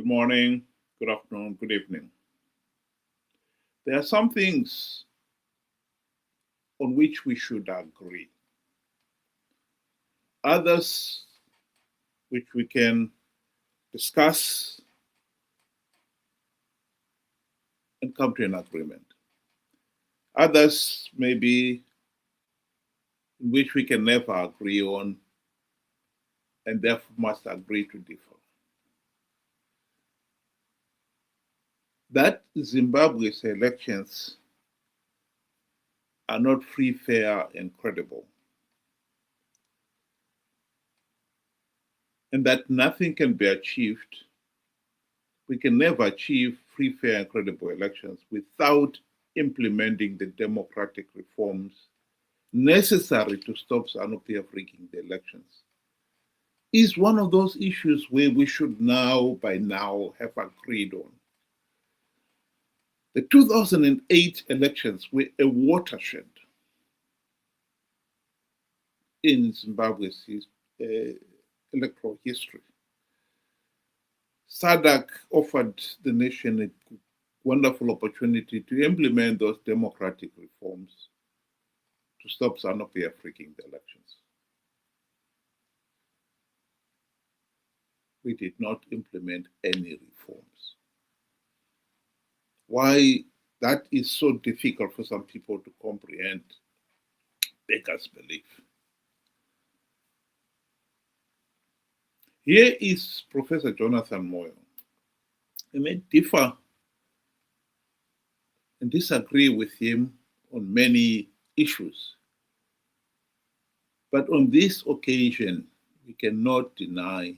morning, good afternoon, good evening. There are some things on which we should agree. Others which we can discuss and come to an agreement. Others maybe in which we can never agree on and therefore must agree to differ. That Zimbabwe's elections are not free, fair, and credible, and that nothing can be achieved. We can never achieve free, fair, and credible elections without implementing the democratic reforms necessary to stop ZANU-PF rigging the elections, is one of those issues where we should by now have agreed on. The 2008 elections were a watershed in Zimbabwe's electoral history. SADC offered the nation a wonderful opportunity to implement those democratic reforms to stop ZANU-PF rigging the elections. We did not implement any reforms. Why that is so difficult for some people to comprehend beggars belief. Here is Professor Jonathan Moyo. I may differ and disagree with him on many issues, but on this occasion, we cannot deny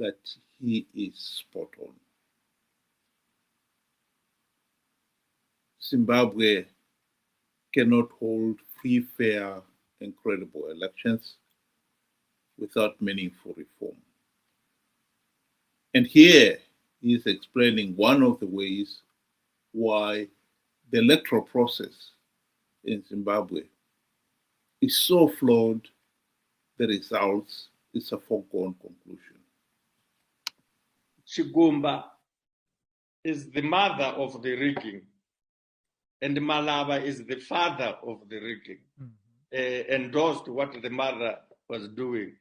that he is spot on. Zimbabwe cannot hold free, fair, and credible elections without meaningful reform. And here he is explaining one of the ways why the electoral process in Zimbabwe is so flawed, the results is a foregone conclusion. Chigumba is the mother of the rigging, and Malaba is the father of the rigging, endorsed what the mother was doing.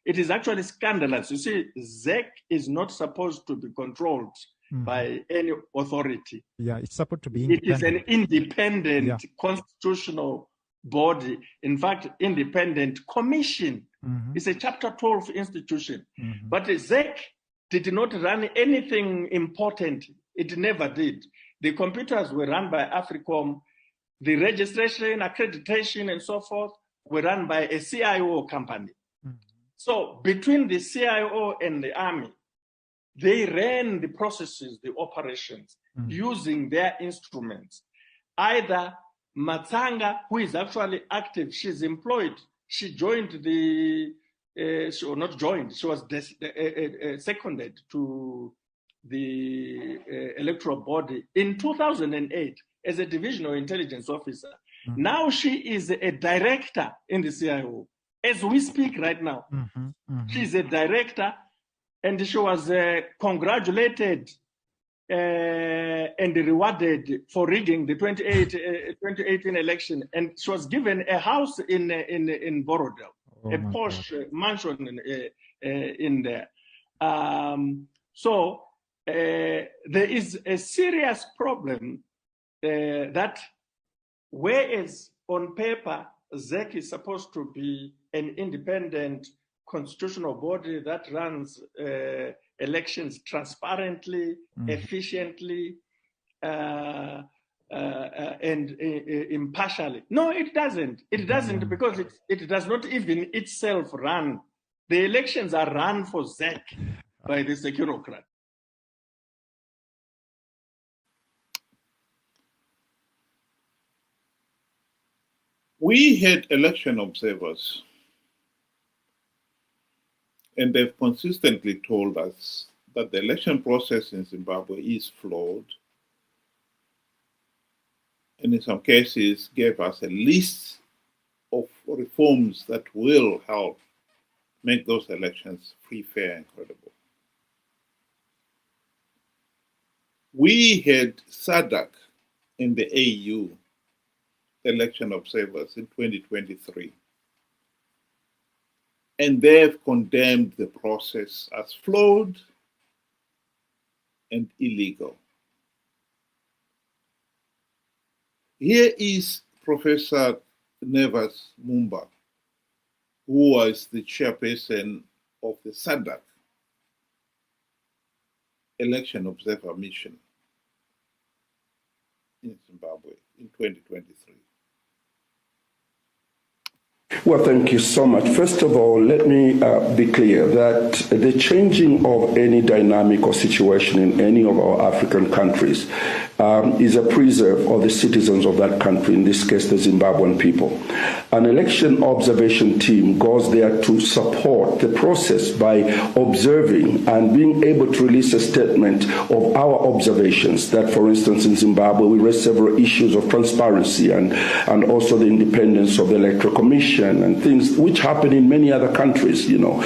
It is actually scandalous. You see, ZEC is not supposed to be controlled by any authority. Yeah, it's supposed to be independent. It is an independent constitutional body. In fact, independent commission. It's a Chapter 12 institution. But ZEC did not run anything important. It never did. The computers were run by Africom. The registration, accreditation, and so forth were run by a CIO company. So between the CIO and the army, they ran the processes, the operations, using their instruments. Either Matsanga, who is actually active, she's employed, she joined the, not joined, she was seconded to the electoral body in 2008 as a divisional intelligence officer. Now she is a director in the CIO. As we speak right now, she's a director, and she was congratulated and rewarded for rigging the 2018 election, and she was given a house in Borodale, a posh mansion in there. So there is a serious problem that whereas on paper, ZEC is supposed to be an independent constitutional body that runs elections transparently, efficiently, and impartially. No, it doesn't. It doesn't because it does not even itself run. The elections are run for ZEC by the securocrat. We had election observers, and they've consistently told us that the election process in Zimbabwe is flawed, and in some cases gave us a list of reforms that will help make those elections free, fair, and credible. We had SADC and the AU election observers in 2023, and they've condemned the process as flawed and illegal. Here is Professor Nevas Mumba, who was the chairperson of the SADC election observer mission in Zimbabwe in 2023. Well, thank you so much. First of all, let me be clear that the changing of any dynamic or situation in any of our African countries is a preserve of the citizens of that country, in this case, the Zimbabwean people. An election observation team goes there to support the process by observing and being able to release a statement of our observations that, for instance, in Zimbabwe, we raised several issues of transparency and also the independence of the Electoral Commission and things which happen in many other countries, you know.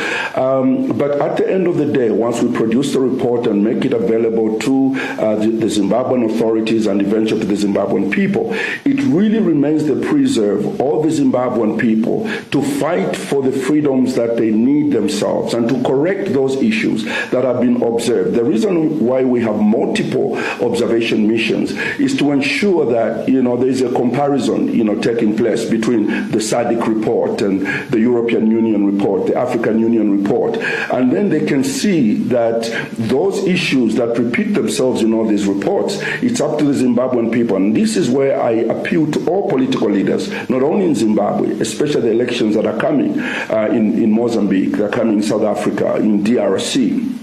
But at the end of the day, once we produce the report and make it available to the Zimbabwean authorities and eventually to the Zimbabwean people, it really remains the preserve of the Zimbabwean people to fight for the freedoms that they need themselves and to correct those issues that have been observed. The reason why we have multiple observation missions is to ensure that, you know, there is a comparison, you know, taking place between the SADC report and the European Union report, the African Union report, and then they can see that those issues that repeat themselves in all these reports, it's up to the Zimbabwean people. And this is where I appeal to all political leaders, not only in Zimbabwe, especially the elections that are coming in Mozambique, that are coming in South Africa, in DRC.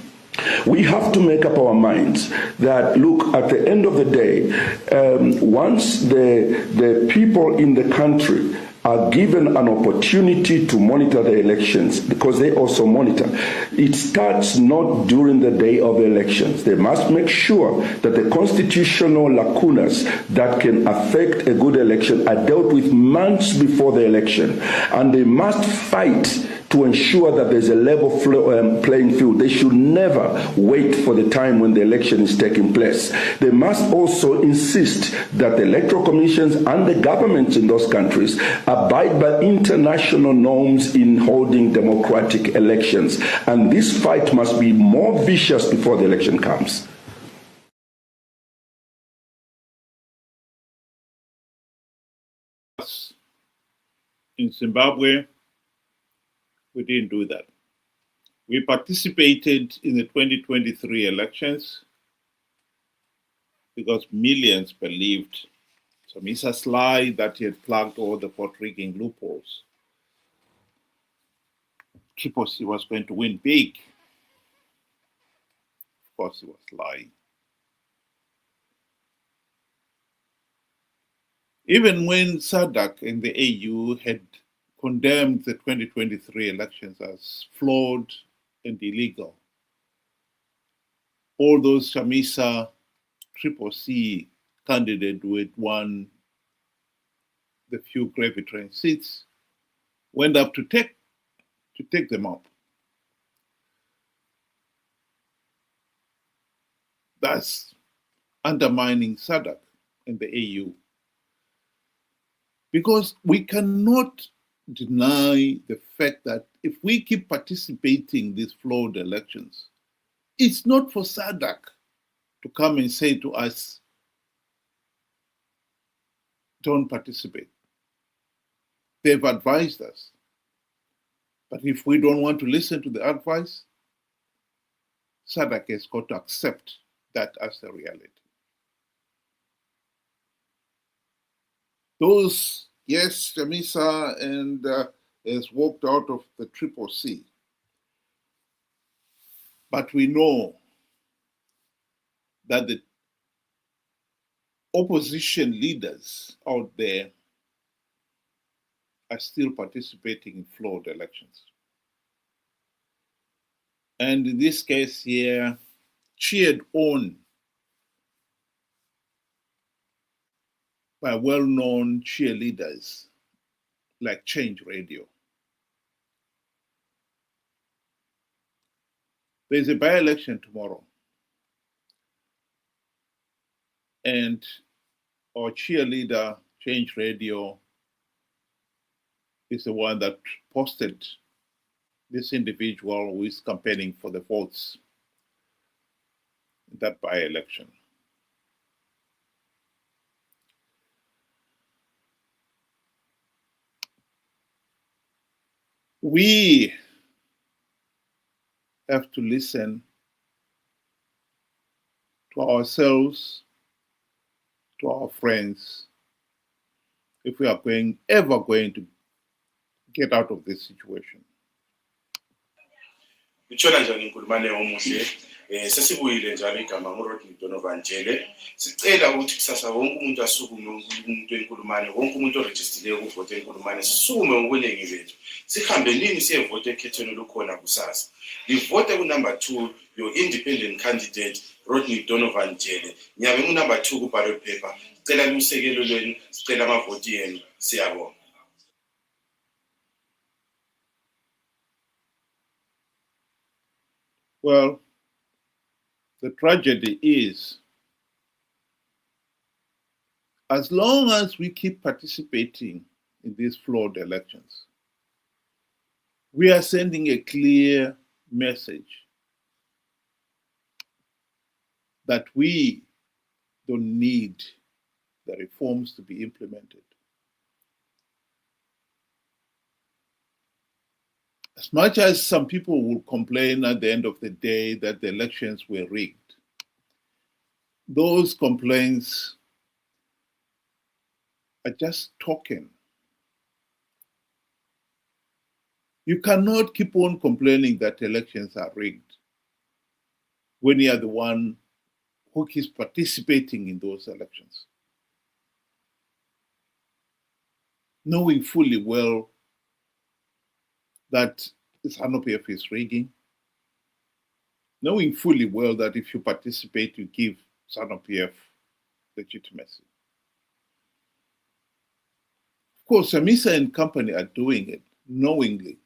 We have to make up our minds that, look, at the end of the day, once the people in the country are given an opportunity to monitor the elections, because they also monitor, it starts not during the day of the elections. They must make sure that the constitutional lacunas that can affect a good election are dealt with months before the election, and they must fight to ensure that there's a level playing field. They should never wait for the time when the election is taking place. They must also insist that the electoral commissions and the governments in those countries abide by international norms in holding democratic elections. And this fight must be more vicious before the election comes. In Zimbabwe, we didn't do that. We participated in the 2023 elections because millions believed Samisa's lie that he had plugged all the vote rigging loopholes. Triposi was going to win big. Of course, he was lying. Even when SADC and the AU had condemned the 2023 elections as flawed and illegal, all those Chamisa Triple-C candidates who had won the few gravy train seats went up to take them up. That's undermining SADC and the AU. Because we cannot deny the fact that if we keep participating in these flawed elections, it's not for SADC to come and say to us, don't participate. They've advised us. But if we don't want to listen to the advice, SADC has got to accept that as the reality. Those, yes, Chamisa and has walked out of the Triple-C. But we know that the opposition leaders out there are still participating in flawed elections. And in this case here, cheered on by well-known cheerleaders like Change Radio. There's a by-election tomorrow. And our cheerleader, Change Radio, is the one that posted this individual who is campaigning for the votes in that by-election. We have to listen to ourselves, to our friends, if we are ever going to get out of this situation. Njani inkulumane omuhle sesibuyile njalo igama nguRodney Donovan Jele sicela ukuthi kusasa wonke umuntu asukume umuntu enkulumane wonke umuntu oregistileyo ukuvota enkulumane sisukume ngobuningi bethu sihambe nini siyevote ekhethweni lukhona kusasa livote ku number 2 your independent candidate Rodney Donovan Jele nyabe mu number 2 ku ballot paper sicela lusekelo lwenu sicela amavoti yenu siyabonga. Well, the tragedy is, as long as we keep participating in these flawed elections, we are sending a clear message that we don't need the reforms to be implemented. As much as some people will complain at the end of the day that the elections were rigged, those complaints are just talking. You cannot keep on complaining that elections are rigged when you are the one who keeps participating in those elections, knowing fully well that the ZANU-PF is rigging, knowing fully well that if you participate, you give ZANU-PF legitimacy. Of course, Chamisa and company are doing it knowingly,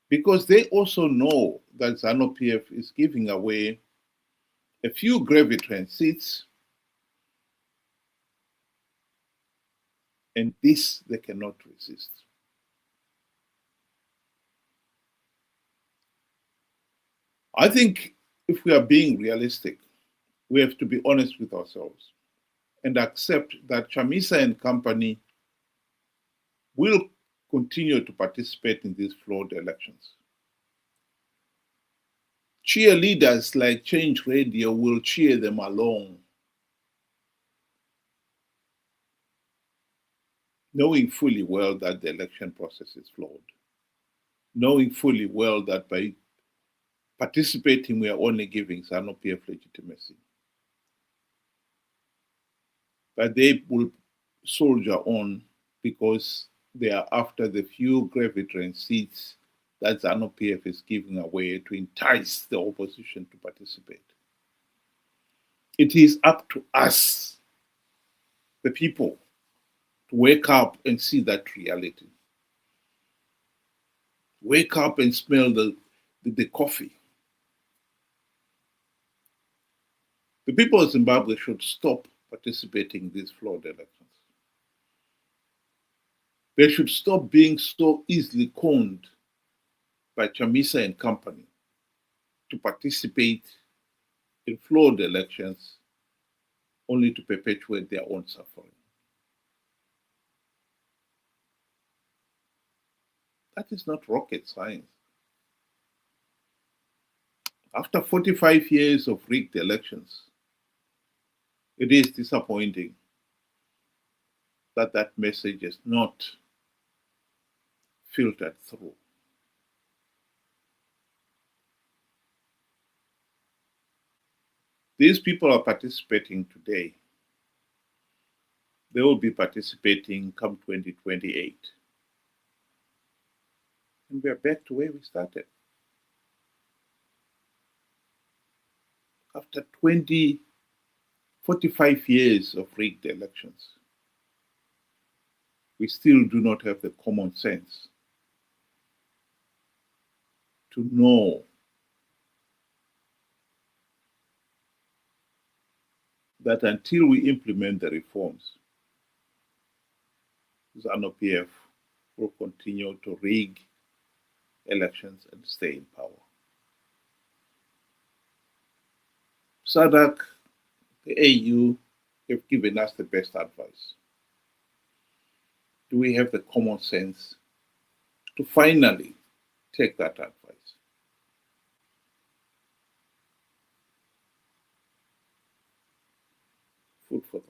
because they also know that ZANU-PF is giving away a few gravity seats, and this they cannot resist. I think if we are being realistic, we have to be honest with ourselves and accept that Chamisa and company will continue to participate in these flawed elections. Cheerleaders like Change Radio will cheer them along, knowing fully well that the election process is flawed, knowing fully well that by participating, we are only giving ZANU-PF legitimacy. But they will soldier on because they are after the few gravity seats that ZANU-PF is giving away to entice the opposition to participate. It is up to us, the people, to wake up and see that reality. Wake up and smell the coffee. The people of Zimbabwe should stop participating in these flawed elections. They should stop being so easily conned by Chamisa and company to participate in flawed elections only to perpetuate their own suffering. That is not rocket science. After 45 years of rigged elections, it is disappointing that that message is not filtered through. These people are participating today. They will be participating come 2028. And we are back to where we started. After 45 years of rigged elections, we still do not have the common sense to know that until we implement the reforms, ZANU-PF will continue to rig elections and stay in power. SADC, the AU, have given us the best advice. Do we have the common sense to finally take that advice? Food for thought.